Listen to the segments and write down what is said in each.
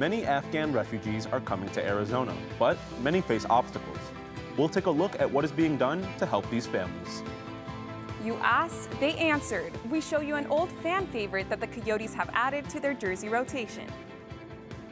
Many Afghan refugees are coming to Arizona, but many face obstacles. We'll take a look at what is being done to help these families. You asked, they answered. We show you an old fan favorite that the Coyotes have added to their jersey rotation.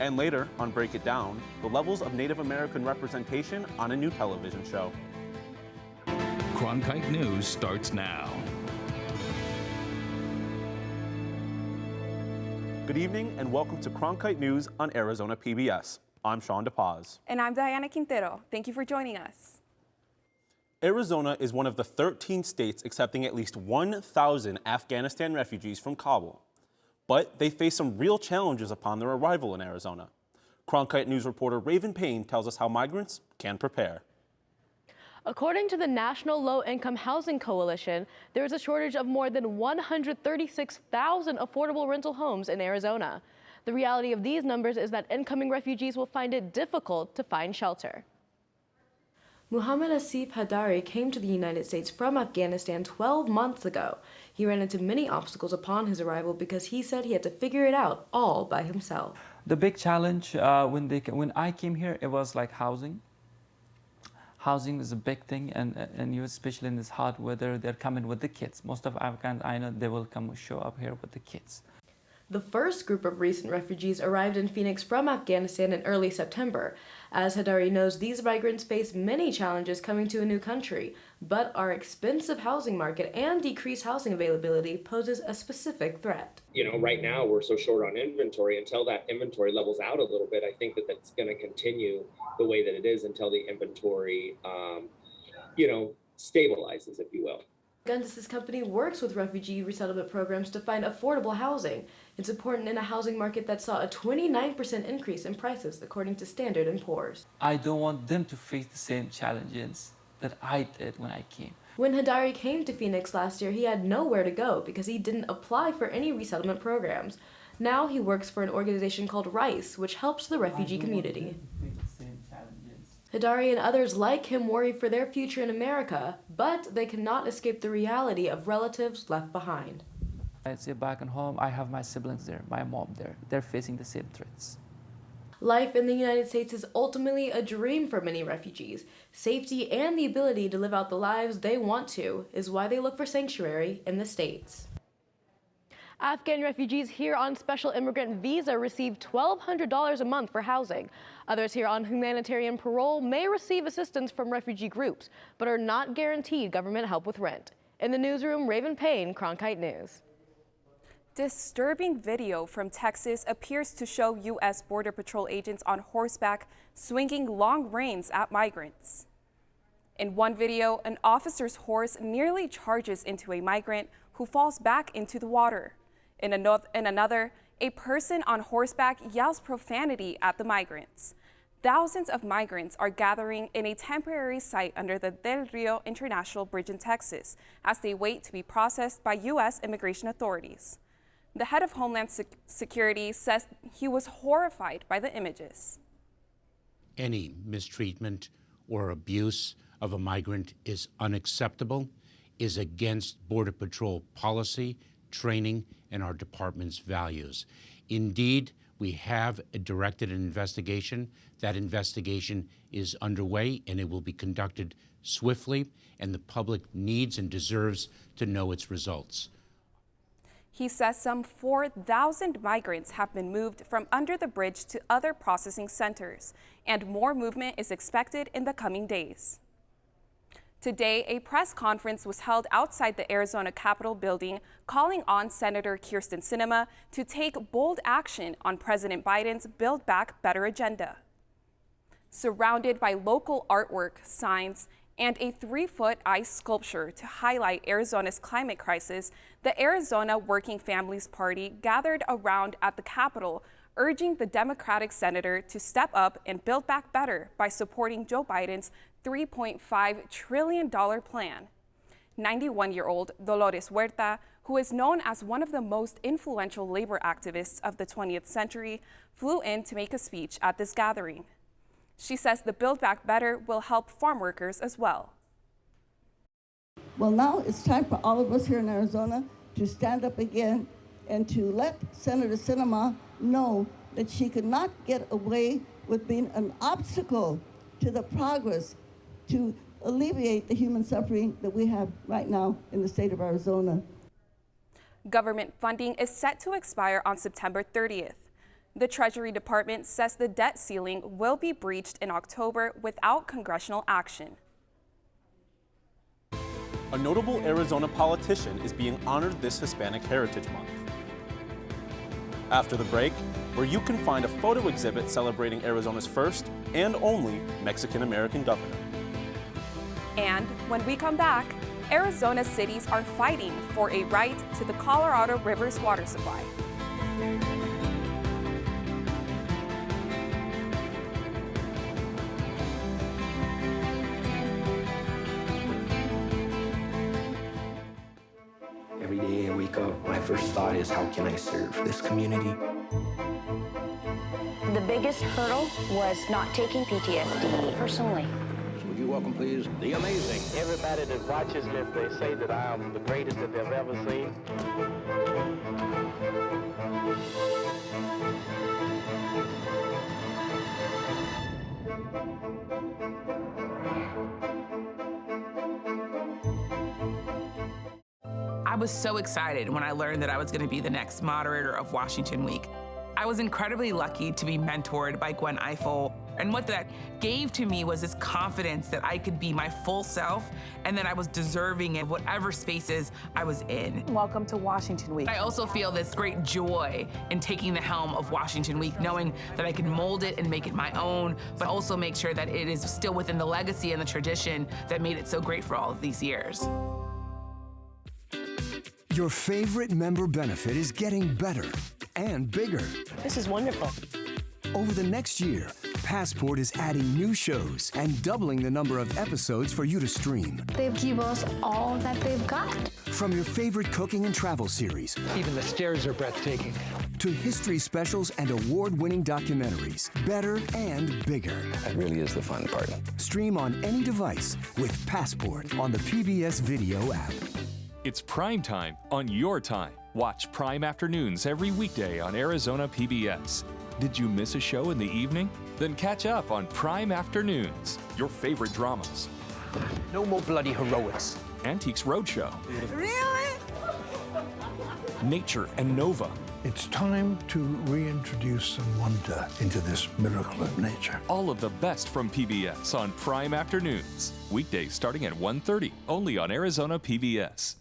And later, on Break It Down, the levels of Native American representation on a new television show. Cronkite News starts now. Good evening and welcome to Cronkite News on Arizona PBS. I'm Sean DePaz. And I'm Diana Quintero. Thank you for joining us. Arizona is one of the 13 states accepting at least 1,000 Afghanistan refugees from Kabul. But they face some real challenges upon their arrival in Arizona. Cronkite News reporter Raven Payne tells us how migrants can prepare. According to the National Low-Income Housing Coalition, there is a shortage of more than 136,000 affordable rental homes in Arizona. The reality of these numbers is that incoming refugees will find it difficult to find shelter. Muhammad Asif Hadari came to the United States from Afghanistan 12 months ago. He ran into many obstacles upon his arrival because he said he had to figure it out all by himself. The big challenge when I came here, it was like housing. Housing is a big thing, and you, especially in this hot weather, they're coming with the kids. Most of Afghans I know, they will show up here with the kids. The first group of recent refugees arrived in Phoenix from Afghanistan in early September. As Hadari knows, these migrants face many challenges coming to a new country, but our expensive housing market and decreased housing availability poses a specific threat. You know, right now we're so short on inventory. Until that inventory levels out a little bit, I think that that's going to continue the way that it is until the inventory, stabilizes, if you will. Guntis' company works with refugee resettlement programs to find affordable housing. It's important in a housing market that saw a 29% increase in prices, according to Standard & Poor's. I don't want them to face the same challenges that I did when I came. When Hadari came to Phoenix last year, he had nowhere to go because he didn't apply for any resettlement programs. Now he works for an organization called RICE, which helps the refugee community. Hadari and others like him worry for their future in America, but they cannot escape the reality of relatives left behind. I say back at home, I have my siblings there, my mom there. They're facing the same threats. Life in the United States is ultimately a dream for many refugees. Safety and the ability to live out the lives they want to is why they look for sanctuary in the States. Afghan refugees here on special immigrant visa receive $1,200 a month for housing. Others here on humanitarian parole may receive assistance from refugee groups, but are not guaranteed government help with rent. In the newsroom, Raven Payne, Cronkite News. Disturbing video from Texas appears to show U.S. Border Patrol agents on horseback swinging long reins at migrants. In one video, an officer's horse nearly charges into a migrant who falls back into the water. In another, a person on horseback yells profanity at the migrants. Thousands of migrants are gathering in a temporary site under the Del Rio International Bridge in Texas as they wait to be processed by U.S. immigration authorities. The head of Homeland Security says he was horrified by the images. Any mistreatment or abuse of a migrant is unacceptable, is against Border Patrol policy, training, and our department's values. Indeed, we have directed an investigation. That investigation is underway, and it will be conducted swiftly, and the public needs and deserves to know its results. He says some 4,000 migrants have been moved from under the bridge to other processing centers, and more movement is expected in the coming days. Today, a press conference was held outside the Arizona Capitol building calling on Senator Kyrsten Sinema to take bold action on President Biden's Build Back Better agenda. Surrounded by local artwork, signs, and a 3-foot ice sculpture to highlight Arizona's climate crisis, the Arizona Working Families Party gathered around at the Capitol, urging the Democratic senator to step up and build back better by supporting Joe Biden's $3.5 trillion plan. 91-year-old Dolores Huerta, who is known as one of the most influential labor activists of the 20th century, flew in to make a speech at this gathering. She says the Build Back Better will help farm workers as well. Well, now it's time for all of us here in Arizona to stand up again and to let Senator Sinema know that she could not get away with being an obstacle to the progress to alleviate the human suffering that we have right now in the state of Arizona. Government funding is set to expire on September 30th. The Treasury Department says the debt ceiling will be breached in October without congressional action. A notable Arizona politician is being honored this Hispanic Heritage Month. After the break, where you can find a photo exhibit celebrating Arizona's first and only Mexican-American governor. And when we come back, Arizona cities are fighting for a right to the Colorado River's water supply. Every day I wake up, my first thought is, how can I serve this community? The biggest hurdle was not taking PTSD personally. Would you welcome, please, the amazing. Everybody that watches this, they say that I am the greatest that they've ever seen. I was so excited when I learned that I was going to be the next moderator of Washington Week. I was incredibly lucky to be mentored by Gwen Ifill, and what that gave to me was this confidence that I could be my full self and that I was deserving of whatever spaces I was in. Welcome to Washington Week. I also feel this great joy in taking the helm of Washington Week, knowing that I can mold it and make it my own, but also make sure that it is still within the legacy and the tradition that made it so great for all of these years. Your favorite member benefit is getting better and bigger. This is wonderful. Over the next year, Passport is adding new shows and doubling the number of episodes for you to stream. They give us all that they've got. From your favorite cooking and travel series. Even the stairs are breathtaking. To history specials and award-winning documentaries. Better and bigger. That really is the fun part. Stream on any device with Passport on the PBS Video app. It's prime time on your time. Watch Prime Afternoons every weekday on Arizona PBS. Did you miss a show in the evening? Then catch up on Prime Afternoons, your favorite dramas. No more bloody heroics. Antiques Roadshow. Really? Nature and Nova. It's time to reintroduce some wonder into this miracle of nature. All of the best from PBS on Prime Afternoons. Weekdays starting at 1:30, only on Arizona PBS.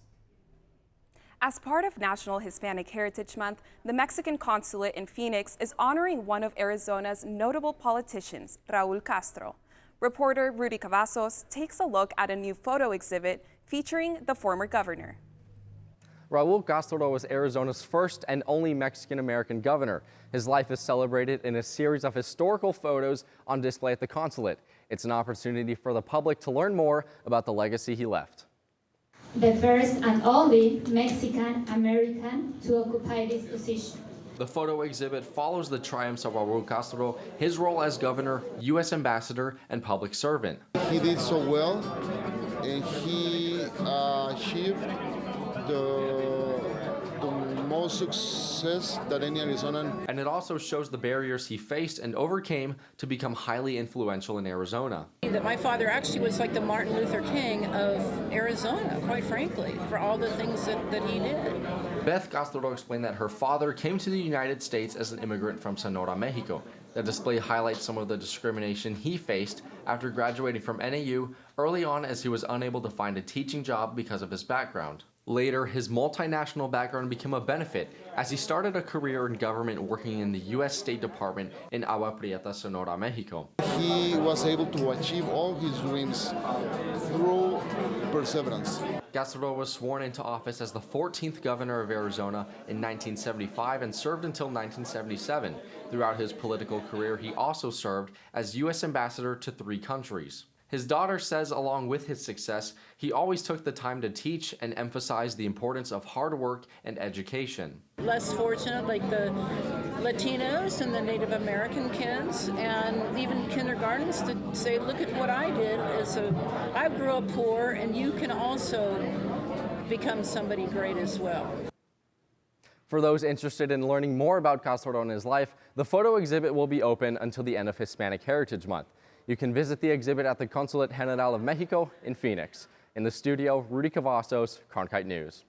As part of National Hispanic Heritage Month, the Mexican Consulate in Phoenix is honoring one of Arizona's notable politicians, Raul Castro. Reporter Rudy Cavazos takes a look at a new photo exhibit featuring the former governor. Raul Castro was Arizona's first and only Mexican-American governor. His life is celebrated in a series of historical photos on display at the consulate. It's an opportunity for the public to learn more about the legacy he left. The first and only Mexican-American to occupy this position. The photo exhibit follows the triumphs of Raul Castro, his role as governor, U.S. ambassador, and public servant. He did so well, and he achieved the most success that any Arizonan. And it also shows the barriers he faced and overcame to become highly influential in Arizona. That my father actually was like the Martin Luther King of Arizona, quite frankly, for all the things that he did. Beth Castro explained that her father came to the United States as an immigrant from Sonora, Mexico. The display highlights some of the discrimination he faced after graduating from NAU early on, as he was unable to find a teaching job because of his background. Later, his multinational background became a benefit as he started a career in government working in the U.S. State Department in Agua Prieta, Sonora, Mexico. He was able to achieve all his dreams through perseverance. Castro was sworn into office as the 14th governor of Arizona in 1975 and served until 1977. Throughout his political career, he also served as U.S. ambassador to 3 countries. His daughter says along with his success, he always took the time to teach and emphasize the importance of hard work and education. Less fortunate, like the Latinos and the Native American kids, and even kindergartens, to say, look at what I did. I grew up poor, and you can also become somebody great as well. For those interested in learning more about Castro and his life, the photo exhibit will be open until the end of Hispanic Heritage Month. You can visit the exhibit at the Consulate General of Mexico in Phoenix. In the studio, Rudy Cavazos, Cronkite News.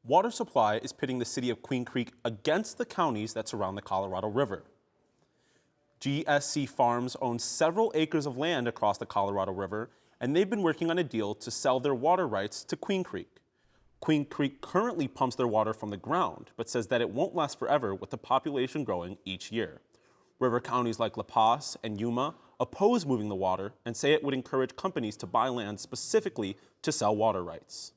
Water supply is pitting the city of Queen Creek against the counties that surround the Colorado River. GSC Farms owns several acres of land across the Colorado River, and they've been working on a deal to sell their water rights to Queen Creek. Queen Creek currently pumps their water from the ground, but says that it won't last forever with the population growing each year. River counties like La Paz and Yuma oppose moving the water and say it would encourage companies to buy land specifically to sell water rights.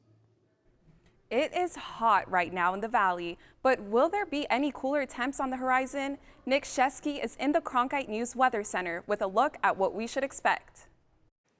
It is hot right now in the valley, but will there be any cooler temps on the horizon? Nick Shesky is in the Cronkite News Weather Center with a look at what we should expect.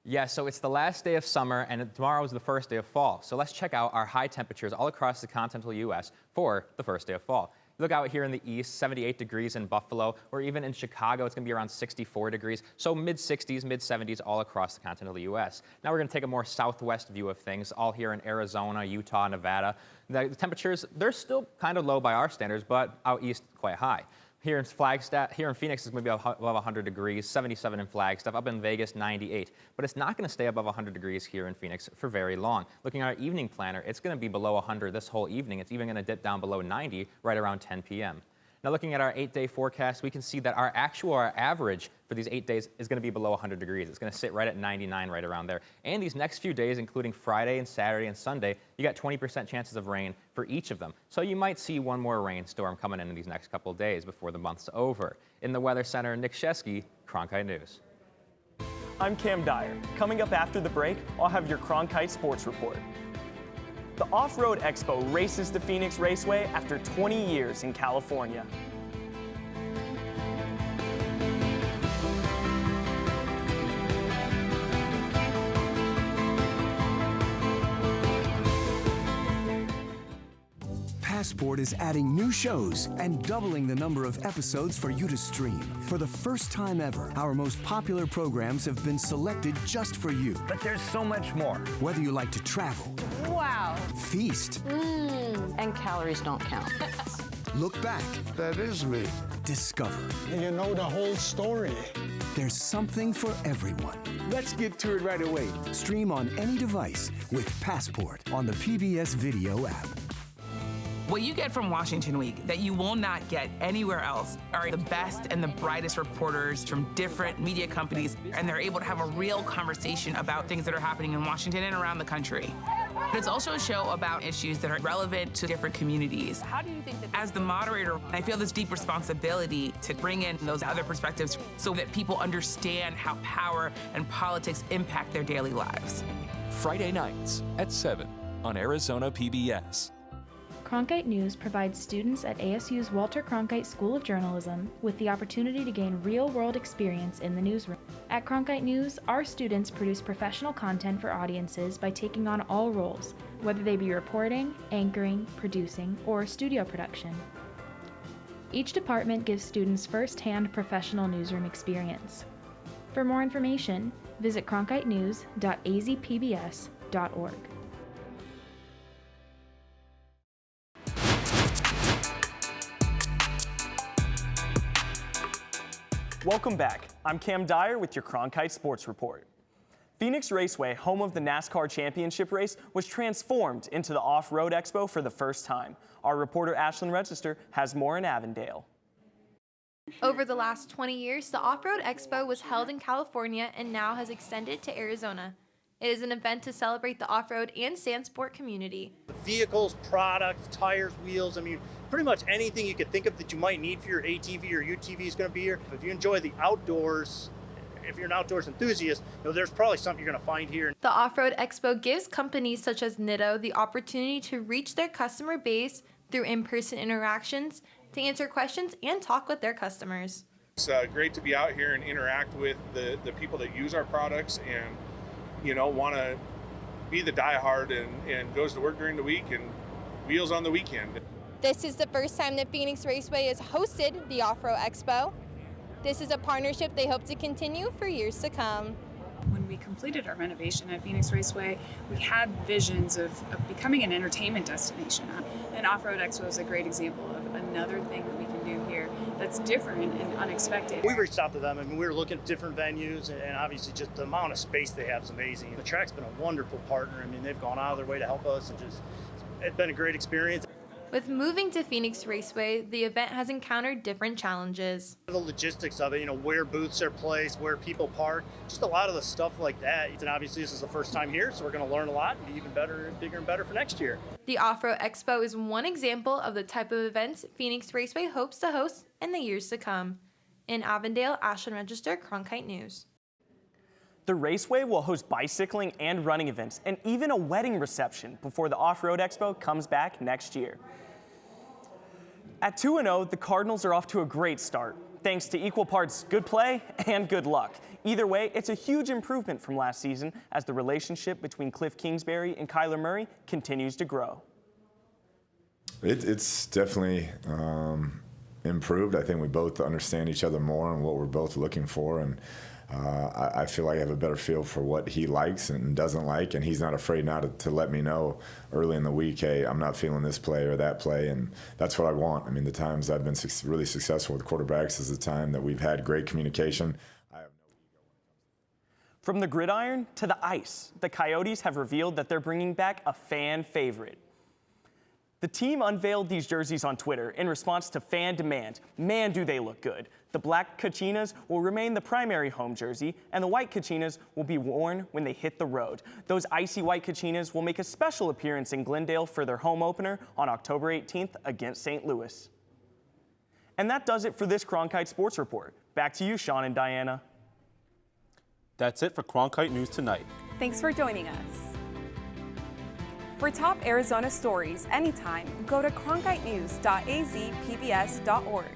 Yeah, so it's the last day of summer and tomorrow is the first day of fall. So let's check out our high temperatures all across the continental U.S. for the first day of fall. Look out here in the east, 78 degrees in Buffalo, or even in Chicago, it's going to be around 64 degrees. So mid-60s, mid-70s all across the continental U.S. Now we're going to take a more southwest view of things, all here in Arizona, Utah, Nevada. The temperatures, they're still kind of low by our standards, but out east, quite high. Here in Phoenix, it's going to be above 100 degrees, 77 in Flagstaff, up in Vegas, 98. But it's not going to stay above 100 degrees here in Phoenix for very long. Looking at our evening planner, it's going to be below 100 this whole evening. It's even going to dip down below 90 right around 10 p.m. Now looking at our 8-day forecast, we can see that our average for these 8 days is going to be below 100 degrees. It's going to sit right at 99 right around there. And these next few days, including Friday and Saturday and Sunday, you got 20% chances of rain for each of them. So you might see one more rainstorm coming in these next couple of days before the month's over. In the Weather Center, Nick Shesky, Cronkite News. I'm Cam Dyer. Coming up after the break, I'll have your Cronkite Sports Report. The Off-Road Expo races the Phoenix Raceway after 20 years in California. Passport is adding new shows and doubling the number of episodes for you to stream. For the first time ever, our most popular programs have been selected just for you. But there's so much more. Whether you like to travel, Wow. feast, And calories don't count. look back, That is me. discover. You know the whole story. There's something for everyone. Let's get to it right away. Stream on any device with Passport on the PBS Video app. What you get from Washington Week that you will not get anywhere else are the best and the brightest reporters from different media companies, and they're able to have a real conversation about things that are happening in Washington and around the country. But it's also a show about issues that are relevant to different communities. How do you think that As the moderator, I feel this deep responsibility to bring in those other perspectives so that people understand how power and politics impact their daily lives. Friday nights at 7 on Arizona PBS. Cronkite News provides students at ASU's Walter Cronkite School of Journalism with the opportunity to gain real-world experience in the newsroom. At Cronkite News, our students produce professional content for audiences by taking on all roles, whether they be reporting, anchoring, producing, or studio production. Each department gives students first-hand professional newsroom experience. For more information, visit cronkitenews.azpbs.org. Welcome back. I'm Cam Dyer with your Cronkite Sports Report. Phoenix Raceway, home of the NASCAR Championship race, was transformed into the Off-Road Expo for the first time. Our reporter Ashlyn Register has more in Avondale. Over the last 20 years, the Off-Road Expo was held in California and now has extended to Arizona. It is an event to celebrate the off-road and sand sport community. Vehicles, products, tires, wheels, pretty much anything you could think of that you might need for your ATV or UTV is going to be here. If you enjoy the outdoors, if you're an outdoors enthusiast, there's probably something you're going to find here. The Off-Road Expo gives companies such as Nitto the opportunity to reach their customer base through in-person interactions, to answer questions and talk with their customers. It's great to be out here and interact with the people that use our products and want to be the diehard and goes to work during the week and wheels on the weekend. This is the first time that Phoenix Raceway has hosted the Off-Road Expo. This is a partnership they hope to continue for years to come. When we completed our renovation at Phoenix Raceway, we had visions of becoming an entertainment destination. And Off-Road Expo is a great example of another thing that we can do here that's different and unexpected. We reached out to them. I mean, we were looking at different venues, and obviously just the amount of space they have is amazing. The track's been a wonderful partner. I mean, they've gone out of their way to help us, and it's been a great experience. With moving to Phoenix Raceway, the event has encountered different challenges. The logistics of it, where booths are placed, where people park, just a lot of the stuff like that. And obviously this is the first time here, so we're going to learn a lot and be even better, bigger and better for next year. The Off-Road Expo is one example of the type of events Phoenix Raceway hopes to host in the years to come. In Avondale, Ashland Register, Cronkite News. The Raceway will host bicycling and running events and even a wedding reception before the Off-Road Expo comes back next year. At 2-0, the Cardinals are off to a great start, thanks to equal parts good play and good luck. Either way, it's a huge improvement from last season as the relationship between Cliff Kingsbury and Kyler Murray continues to grow. It's definitely improved. I think we both understand each other more and what we're both looking for, and I feel like I have a better feel for what he likes and doesn't like, and he's not afraid now to let me know early in the week, hey, I'm not feeling this play or that play, and that's what I want. I mean, the times I've been really successful with quarterbacks is the time that we've had great communication. From the gridiron to the ice, the Coyotes have revealed that they're bringing back a fan favorite. The team unveiled these jerseys on Twitter in response to fan demand. Man, do they look good. The black Kachinas will remain the primary home jersey, and the white Kachinas will be worn when they hit the road. Those icy white Kachinas will make a special appearance in Glendale for their home opener on October 18th against St. Louis. And that does it for this Cronkite Sports Report. Back to you, Sean and Diana. That's it for Cronkite News tonight. Thanks for joining us. For top Arizona stories anytime, go to cronkitenews.azpbs.org.